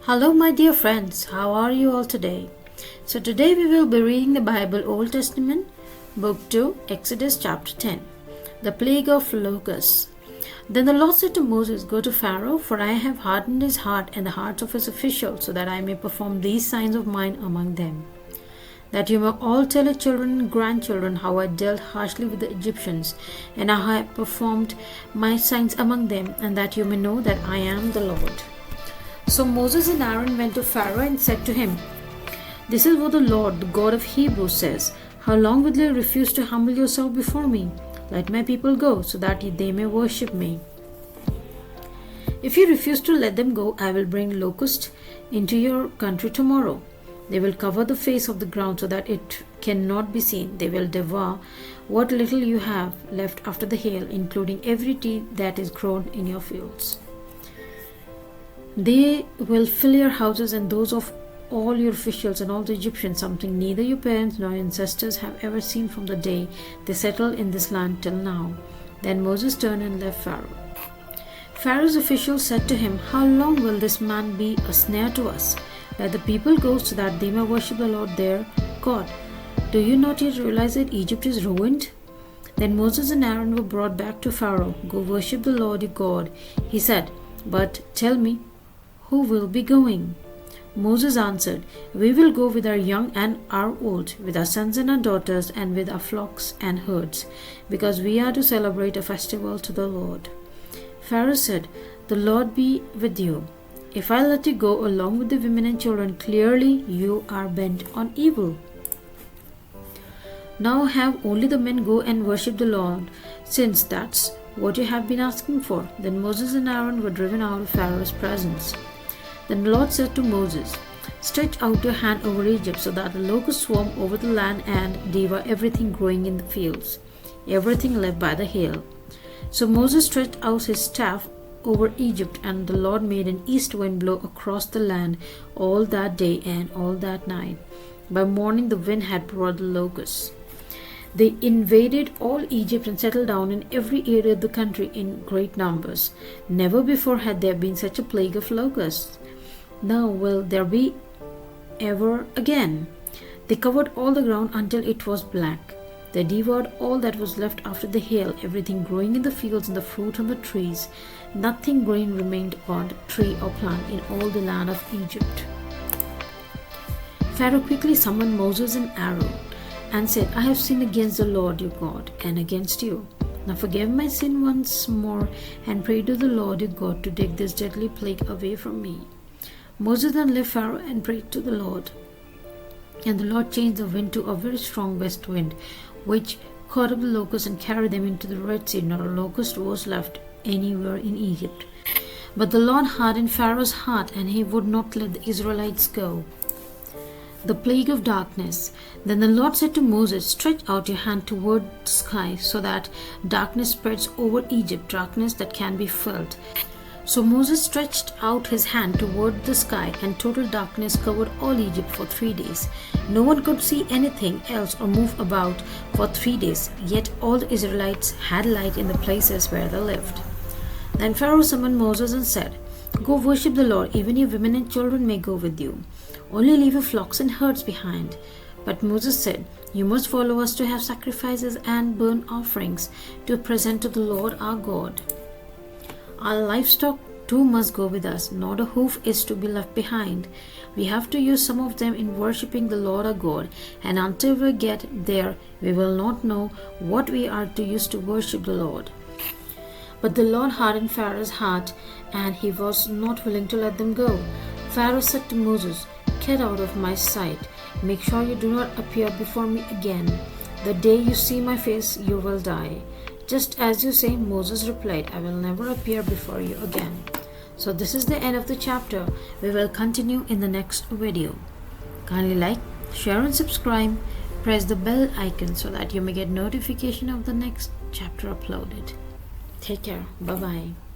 Hello, my dear friends. How are you all today? So, today we will be reading the Bible Old Testament, Book 2, Exodus chapter 10, the plague of locusts. Then the Lord said to Moses, Go to Pharaoh, for I have hardened his heart and the hearts of his officials, so that I may perform these signs of mine among them. That you may all tell your children and grandchildren how I dealt harshly with the Egyptians, and how I performed my signs among them, and that you may know that I am the Lord. So Moses and Aaron went to Pharaoh and said to him, This is what the Lord, the God of Hebrews, says. How long will you refuse to humble yourself before me? Let my people go, so that they may worship me. If you refuse to let them go, I will bring locusts into your country tomorrow. They will cover the face of the ground so that it cannot be seen. They will devour what little you have left after the hail, including every tree that is grown in your fields. They will fill your houses and those of all your officials and all the Egyptians, something neither your parents nor your ancestors have ever seen from the day they settled in this land till now. Then Moses turned and left Pharaoh. Pharaoh's officials said to him, How long will this man be a snare to us? Let the people go so that they may worship the Lord their God. Do you not yet realize that Egypt is ruined? Then Moses and Aaron were brought back to Pharaoh. Go worship the Lord your God, he said. But tell me, who will be going? Moses answered, We will go with our young and our old, with our sons and our daughters, and with our flocks and herds, because we are to celebrate a festival to the Lord. Pharaoh said, The Lord be with you. If I let you go along with the women and children, clearly you are bent on evil. Now have only the men go and worship the Lord, since that's what you have been asking for. Then Moses and Aaron were driven out of Pharaoh's presence. Then the Lord said to Moses, Stretch out your hand over Egypt, so that the locusts swarm over the land and devour everything growing in the fields, everything left by the hail. So Moses stretched out his staff over Egypt, and the Lord made an east wind blow across the land all that day and all that night. By morning the wind had brought the locusts. They invaded all Egypt and settled down in every area of the country in great numbers. Never before had there been such a plague of locusts. Now will there be ever again. They covered all the ground until it was black. They devoured all that was left after the hail, everything growing in the fields and the fruit on the trees. Nothing green remained on tree or plant in all the land of Egypt. Pharaoh quickly summoned Moses and Aaron and said, I have sinned against the Lord your God and against you. Now forgive my sin once more and pray to the Lord your God to take this deadly plague away from me. Moses then left Pharaoh and prayed to the Lord. And the Lord changed the wind to a very strong west wind, which caught up the locusts and carried them into the Red Sea. Not a locust was left anywhere in Egypt. But the Lord hardened Pharaoh's heart, and he would not let the Israelites go. The plague of darkness. Then the Lord said to Moses, Stretch out your hand toward the sky, so that darkness spreads over Egypt, darkness that can be felt. So Moses stretched out his hand toward the sky, and total darkness covered all Egypt for 3 days. No one could see anything else or move about for 3 days, yet all the Israelites had light in the places where they lived. Then Pharaoh summoned Moses and said, Go worship the Lord, even your women and children may go with you. Only leave your flocks and herds behind. But Moses said, You must follow us to have sacrifices and burnt offerings to present to the Lord our God. Our livestock too must go with us, not a hoof is to be left behind. We have to use some of them in worshipping the Lord our God, and until we get there, we will not know what we are to use to worship the Lord. But the Lord hardened Pharaoh's heart, and he was not willing to let them go. Pharaoh said to Moses, Get out of my sight. Make sure you do not appear before me again. The day you see my face, you will die. Just as you say, Moses replied, I will never appear before you again. So this is the end of the chapter. We will continue in the next video. Kindly like, share and subscribe. Press the bell icon so that you may get notification of the next chapter uploaded. Take care. Bye-bye.